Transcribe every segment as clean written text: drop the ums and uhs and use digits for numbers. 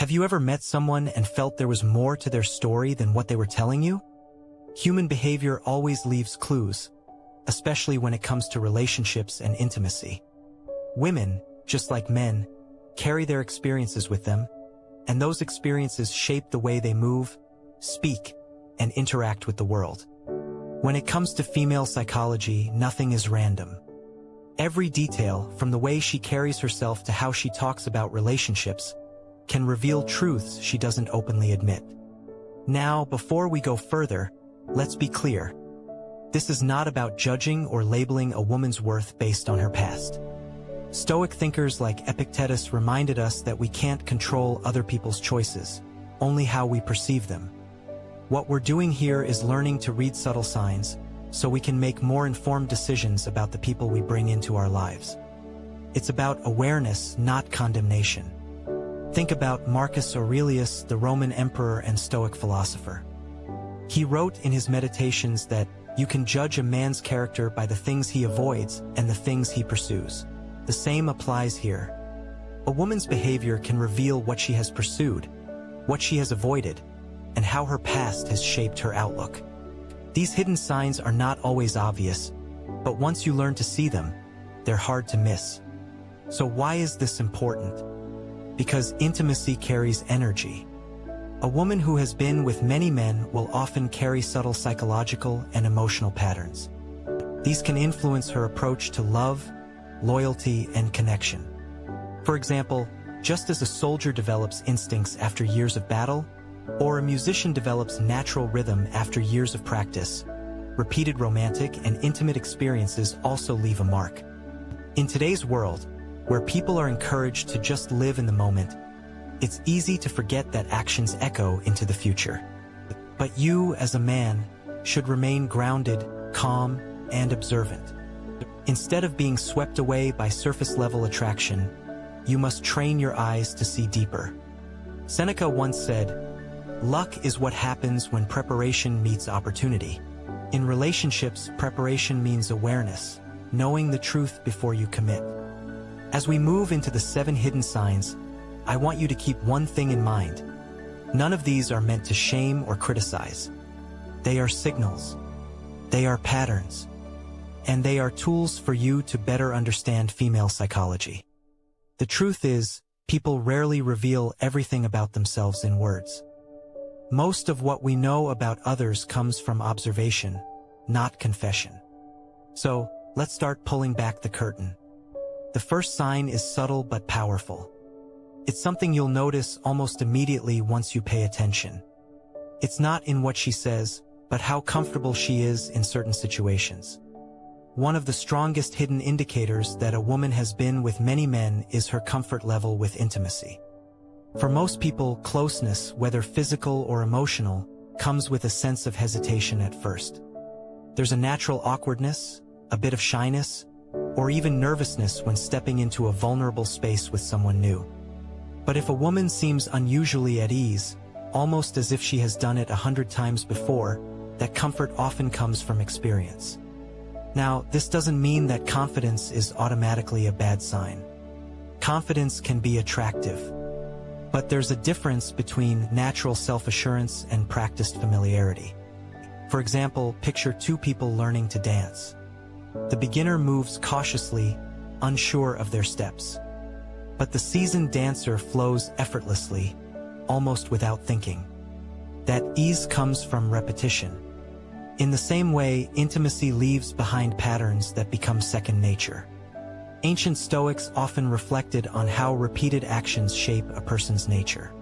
Have you ever met someone and felt there was more to their story than what they were telling you? Human behavior always leaves clues, especially when it comes to relationships and intimacy. Women, just like men, carry their experiences with them, and those experiences shape the way they move, speak, and interact with the world. When it comes to female psychology, nothing is random. Every detail, from the way she carries herself to how she talks about relationships, can reveal truths she doesn't openly admit. Now, before we go further, let's be clear. This is not about judging or labeling a woman's worth based on her past. Stoic thinkers like Epictetus reminded us that we can't control other people's choices, only how we perceive them. What we're doing here is learning to read subtle signs, so we can make more informed decisions about the people we bring into our lives. It's about awareness, not condemnation. Think about Marcus Aurelius, the Roman emperor and Stoic philosopher. He wrote in his Meditations that you can judge a man's character by the things he avoids and the things he pursues. The same applies here. A woman's behavior can reveal what she has pursued, what she has avoided, and how her past has shaped her outlook. These hidden signs are not always obvious, but once you learn to see them, they're hard to miss. So why is this important? Because intimacy carries energy. A woman who has been with many men will often carry subtle psychological and emotional patterns. These can influence her approach to love, loyalty, and connection. For example, just as a soldier develops instincts after years of battle, or a musician develops natural rhythm after years of practice, repeated romantic and intimate experiences also leave a mark. In today's world, where people are encouraged to just live in the moment, it's easy to forget that actions echo into the future. But you, as a man, should remain grounded, calm, and observant. Instead of being swept away by surface-level attraction, you must train your eyes to see deeper. Seneca once said, "Luck is what happens when preparation meets opportunity." In relationships, preparation means awareness, knowing the truth before you commit. As we move into the 7 hidden signs, I want you to keep one thing in mind. None of these are meant to shame or criticize. They are signals. They are patterns. And they are tools for you to better understand female psychology. The truth is, people rarely reveal everything about themselves in words. Most of what we know about others comes from observation, not confession. So, let's start pulling back the curtain. The first sign is subtle but powerful. It's something you'll notice almost immediately once you pay attention. It's not in what she says, but how comfortable she is in certain situations. One of the strongest hidden indicators that a woman has been with many men is her comfort level with intimacy. For most people, closeness, whether physical or emotional, comes with a sense of hesitation at first. There's a natural awkwardness, a bit of shyness, or even nervousness when stepping into a vulnerable space with someone new. But if a woman seems unusually at ease, almost as if she has done it 100 times before, that comfort often comes from experience. Now, this doesn't mean that confidence is automatically a bad sign. Confidence can be attractive. But there's a difference between natural self-assurance and practiced familiarity. For example, picture 2 people learning to dance. The beginner moves cautiously, unsure of their steps. But the seasoned dancer flows effortlessly, almost without thinking. That ease comes from repetition. In the same way, intimacy leaves behind patterns that become second nature. Ancient Stoics often reflected on how repeated actions shape a person's nature.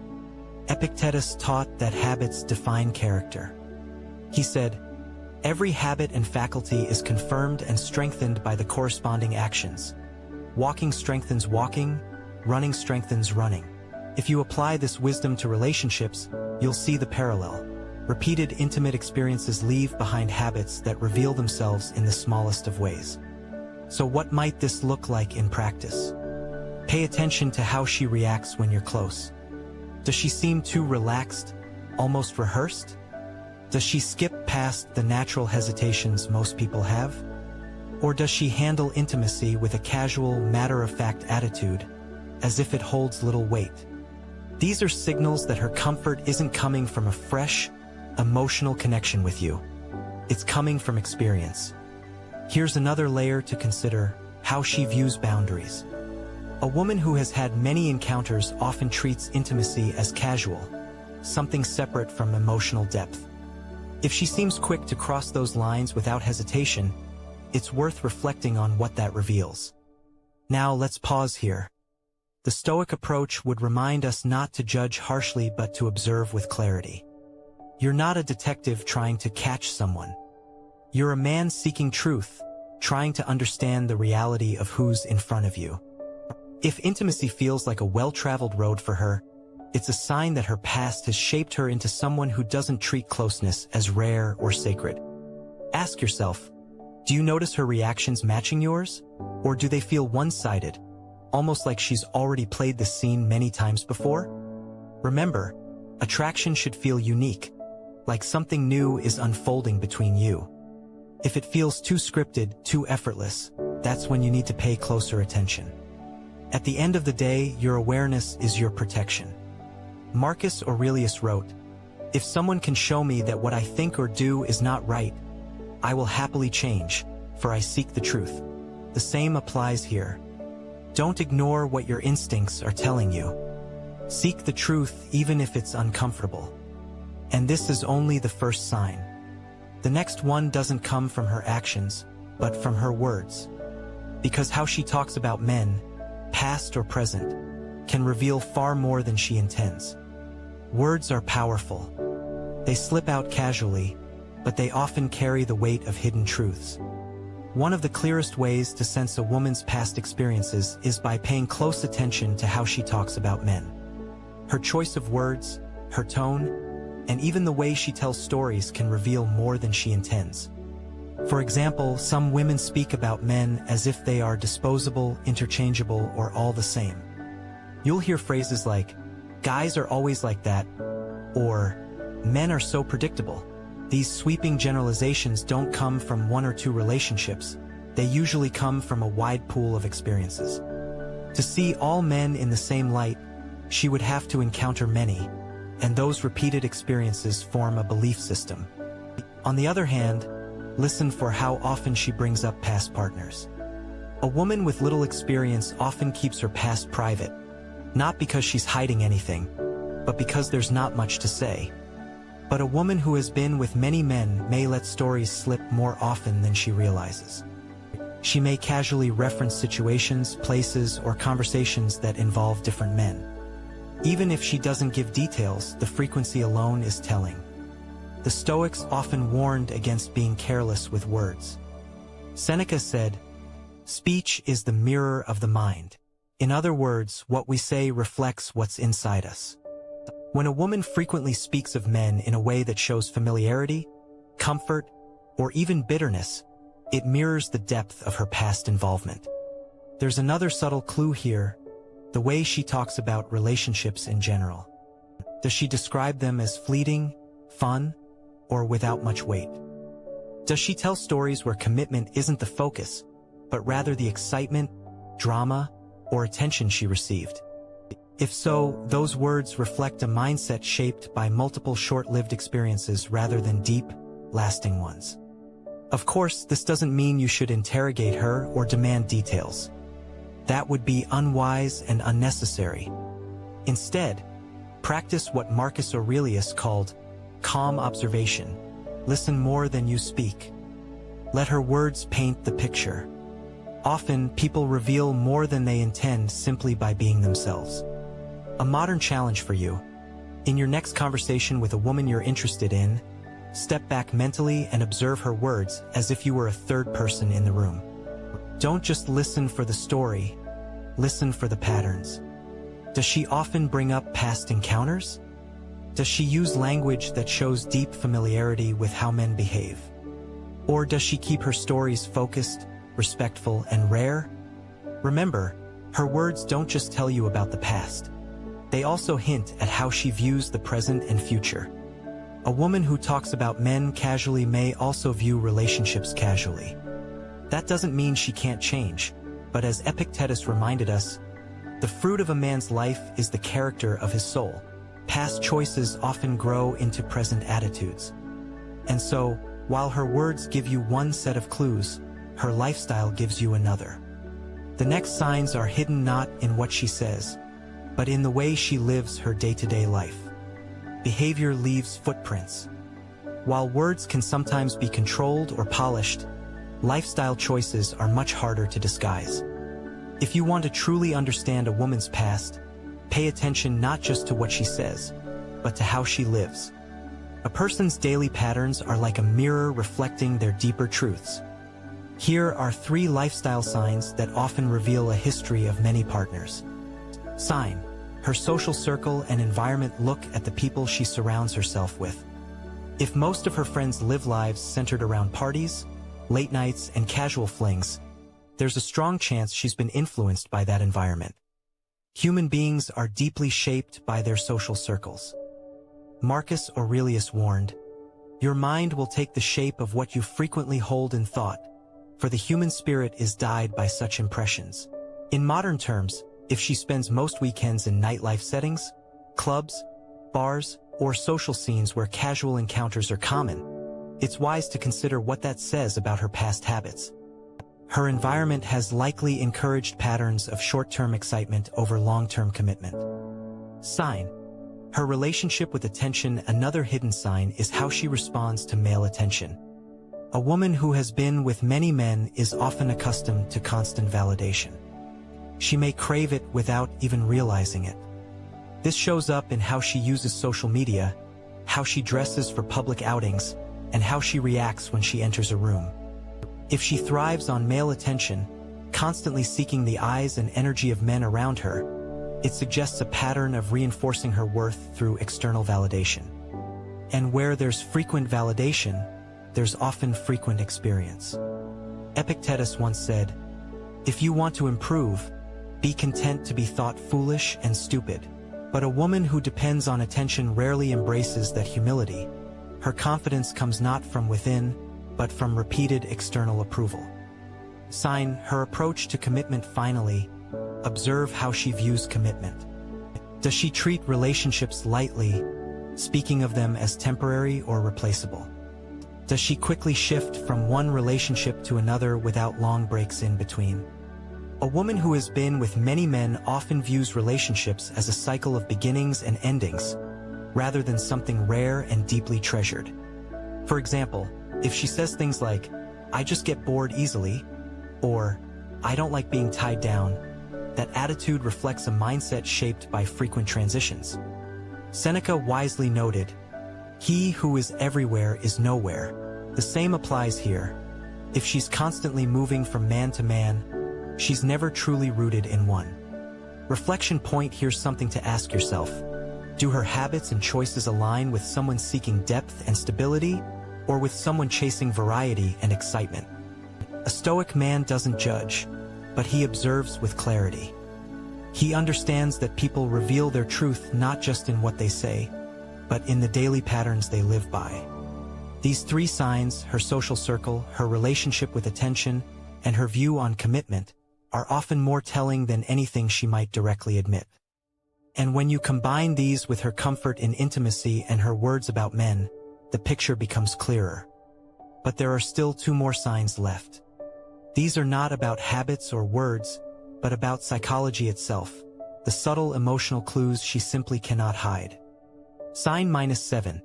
Epictetus taught that habits define character. He said, "Every habit and faculty is confirmed and strengthened by the corresponding actions. Walking strengthens walking, running strengthens running." If you apply this wisdom to relationships, you'll see the parallel. Repeated intimate experiences leave behind habits that reveal themselves in the smallest of ways. So what might this look like in practice? Pay attention to how she reacts when you're close. Does she seem too relaxed, almost rehearsed? Does she skip past the natural hesitations most people have? Or does she handle intimacy with a casual, matter-of-fact attitude, as if it holds little weight? These are signals that her comfort isn't coming from a fresh, emotional connection with you. It's coming from experience. Here's another layer to consider: how she views boundaries. A woman who has had many encounters often treats intimacy as casual, something separate from emotional depth. If she seems quick to cross those lines without hesitation, it's worth reflecting on what that reveals. Now let's pause here. The Stoic approach would remind us not to judge harshly but to observe with clarity. You're not a detective trying to catch someone. You're a man seeking truth, trying to understand the reality of who's in front of you. If intimacy feels like a well-traveled road for her, it's a sign that her past has shaped her into someone who doesn't treat closeness as rare or sacred. Ask yourself, do you notice her reactions matching yours? Or do they feel one-sided, almost like she's already played the scene many times before? Remember, attraction should feel unique, like something new is unfolding between you. If it feels too scripted, too effortless, that's when you need to pay closer attention. At the end of the day, your awareness is your protection. Marcus Aurelius wrote, "If someone can show me that what I think or do is not right, I will happily change, for I seek the truth." The same applies here. Don't ignore what your instincts are telling you. Seek the truth even if it's uncomfortable. And this is only the first sign. The next one doesn't come from her actions, but from her words. Because how she talks about men, past or present, can reveal far more than she intends. Words are powerful. They slip out casually, but they often carry the weight of hidden truths. One of the clearest ways to sense a woman's past experiences is by paying close attention to how she talks about men. Her choice of words, her tone, and even the way she tells stories can reveal more than she intends. For example, some women speak about men as if they are disposable, interchangeable, or all the same. You'll hear phrases like, "Guys are always like that," or "Men are so predictable." These sweeping generalizations don't come from one or two relationships. They usually come from a wide pool of experiences. To see all men in the same light, she would have to encounter many, and those repeated experiences form a belief system. On the other hand, listen for how often she brings up past partners. A woman with little experience often keeps her past private, not because she's hiding anything, but because there's not much to say. But a woman who has been with many men may let stories slip more often than she realizes. She may casually reference situations, places, or conversations that involve different men. Even if she doesn't give details, the frequency alone is telling. The Stoics often warned against being careless with words. Seneca said, "Speech is the mirror of the mind." In other words, what we say reflects what's inside us. When a woman frequently speaks of men in a way that shows familiarity, comfort, or even bitterness, it mirrors the depth of her past involvement. There's another subtle clue here: the way she talks about relationships in general. Does she describe them as fleeting, fun, or without much weight? Does she tell stories where commitment isn't the focus, but rather the excitement, drama, or attention she received? If so, those words reflect a mindset shaped by multiple short-lived experiences rather than deep, lasting ones. Of course, this doesn't mean you should interrogate her or demand details. That would be unwise and unnecessary. Instead, practice what Marcus Aurelius called calm observation. Listen more than you speak. Let her words paint the picture. Often, people reveal more than they intend simply by being themselves. A modern challenge for you: in your next conversation with a woman you're interested in, step back mentally and observe her words as if you were a third person in the room. Don't just listen for the story, listen for the patterns. Does she often bring up past encounters? Does she use language that shows deep familiarity with how men behave? Or does she keep her stories focused, respectful, and rare? Remember, her words don't just tell you about the past. They also hint at how she views the present and future. A woman who talks about men casually may also view relationships casually. That doesn't mean she can't change, but as Epictetus reminded us, The fruit of a man's life is the character of his soul. Past choices often grow into present attitudes. And so, while her words give you one set of clues, her lifestyle gives you another. The next signs are hidden not in what she says, but in the way she lives her day-to-day life. Behavior leaves footprints. While words can sometimes be controlled or polished, lifestyle choices are much harder to disguise. If you want to truly understand a woman's past, pay attention not just to what she says, but to how she lives. A person's daily patterns are like a mirror reflecting their deeper truths. Here are 3 lifestyle signs that often reveal a history of many partners. Sign: her social circle and environment. Look at the people she surrounds herself with. If most of her friends live lives centered around parties, late nights, and casual flings, there's a strong chance she's been influenced by that environment. Human beings are deeply shaped by their social circles. Marcus Aurelius warned, "Your mind will take the shape of what you frequently hold in thought, for the human spirit is dyed by such impressions." In modern terms, if she spends most weekends in nightlife settings, clubs, bars, or social scenes where casual encounters are common, it's wise to consider what that says about her past habits. Her environment has likely encouraged patterns of short-term excitement over long-term commitment. Sign: her relationship with attention. Another hidden sign is how she responds to male attention. A woman who has been with many men is often accustomed to constant validation. She may crave it without even realizing it. This shows up in how she uses social media, how she dresses for public outings, and how she reacts when she enters a room. If she thrives on male attention, constantly seeking the eyes and energy of men around her, it suggests a pattern of reinforcing her worth through external validation. And where there's frequent validation, there's often frequent experience. Epictetus once said, "If you want to improve, be content to be thought foolish and stupid." But a woman who depends on attention rarely embraces that humility. Her confidence comes not from within, but from repeated external approval. Sign: her approach to commitment. Finally, observe how she views commitment. Does she treat relationships lightly, speaking of them as temporary or replaceable? Does she quickly shift from one relationship to another without long breaks in between? A woman who has been with many men often views relationships as a cycle of beginnings and endings, rather than something rare and deeply treasured. For example, if she says things like, "I just get bored easily," or "I don't like being tied down," that attitude reflects a mindset shaped by frequent transitions. Seneca wisely noted, "He who is everywhere is nowhere." The same applies here. If she's constantly moving from man to man, she's never truly rooted in one. Reflection point: here's something to ask yourself. Do her habits and choices align with someone seeking depth and stability, or with someone chasing variety and excitement? A Stoic man doesn't judge, but he observes with clarity. He understands that people reveal their truth not just in what they say, but in the daily patterns they live by. These 3 signs, her social circle, her relationship with attention, and her view on commitment, are often more telling than anything she might directly admit. And when you combine these with her comfort in intimacy and her words about men, the picture becomes clearer. But there are still 2 more signs left. These are not about habits or words, but about psychology itself, the subtle emotional clues she simply cannot hide. Sign -7.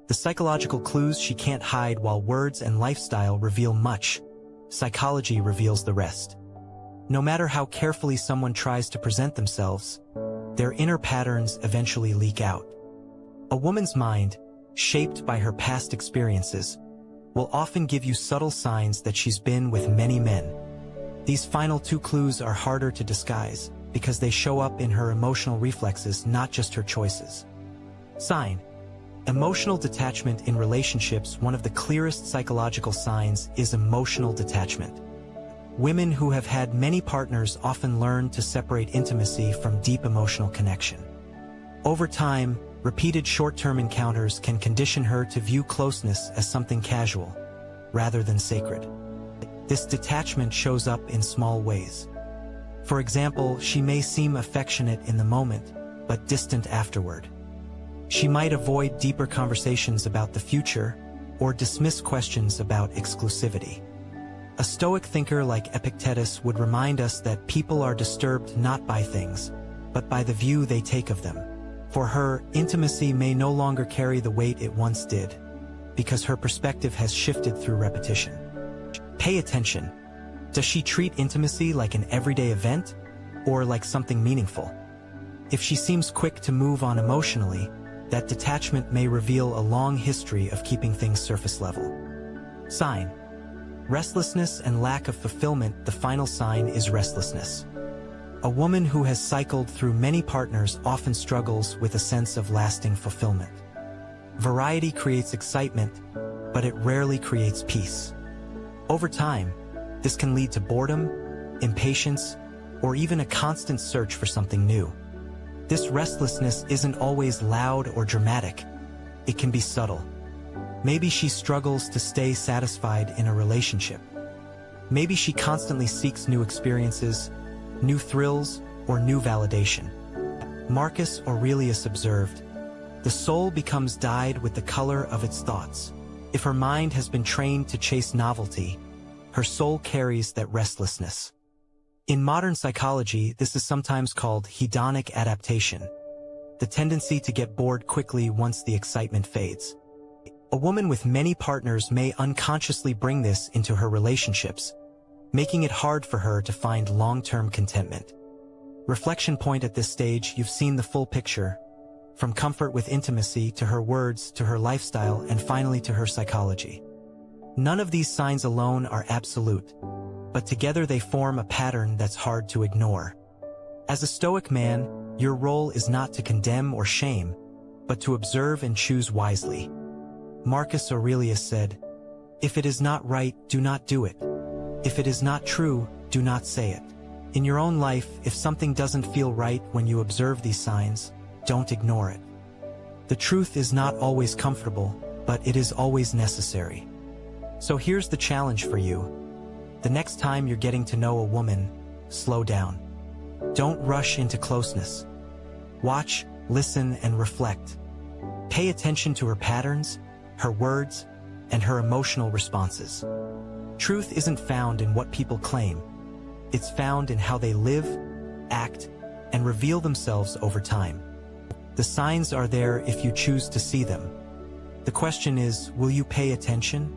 The psychological clues she can't hide. While words and lifestyle reveal much, psychology reveals the rest. No matter how carefully someone tries to present themselves, their inner patterns eventually leak out. A woman's mind, shaped by her past experiences, will often give you subtle signs that she's been with many men. These final 2 clues are harder to disguise because they show up in her emotional reflexes, not just her choices. Sign: emotional detachment in relationships. One of the clearest psychological signs is emotional detachment. Women who have had many partners often learn to separate intimacy from deep emotional connection. Over time, repeated short-term encounters can condition her to view closeness as something casual, rather than sacred. This detachment shows up in small ways. For example, she may seem affectionate in the moment, but distant afterward. She might avoid deeper conversations about the future or dismiss questions about exclusivity. A Stoic thinker like Epictetus would remind us that people are disturbed not by things, but by the view they take of them. For her, intimacy may no longer carry the weight it once did, because her perspective has shifted through repetition. Pay attention. Does she treat intimacy like an everyday event, or like something meaningful? If she seems quick to move on emotionally, that detachment may reveal a long history of keeping things surface level. Sign: restlessness and lack of fulfillment. The final sign is restlessness. A woman who has cycled through many partners often struggles with a sense of lasting fulfillment. Variety creates excitement, but it rarely creates peace. Over time, this can lead to boredom, impatience, or even a constant search for something new. This restlessness isn't always loud or dramatic. It can be subtle. Maybe she struggles to stay satisfied in a relationship. Maybe she constantly seeks new experiences, new thrills, or new validation. Marcus Aurelius observed, "The soul becomes dyed with the color of its thoughts." If her mind has been trained to chase novelty, her soul carries that restlessness. In modern psychology, this is sometimes called hedonic adaptation, the tendency to get bored quickly once the excitement fades. A woman with many partners may unconsciously bring this into her relationships, making it hard for her to find long-term contentment. Reflection point: at this stage, you've seen the full picture, from comfort with intimacy to her words to her lifestyle and finally to her psychology. None of these signs alone are absolute, but together they form a pattern that's hard to ignore. As a Stoic man, your role is not to condemn or shame, but to observe and choose wisely. Marcus Aurelius said, "If it is not right, do not do it. If it is not true, do not say it." In your own life, if something doesn't feel right when you observe these signs, don't ignore it. The truth is not always comfortable, but it is always necessary. So here's the challenge for you. The next time you're getting to know a woman, slow down. Don't rush into closeness. Watch, listen, and reflect. Pay attention to her patterns, her words, and her emotional responses. Truth isn't found in what people claim. It's found in how they live, act, and reveal themselves over time. The signs are there if you choose to see them. The question is, will you pay attention?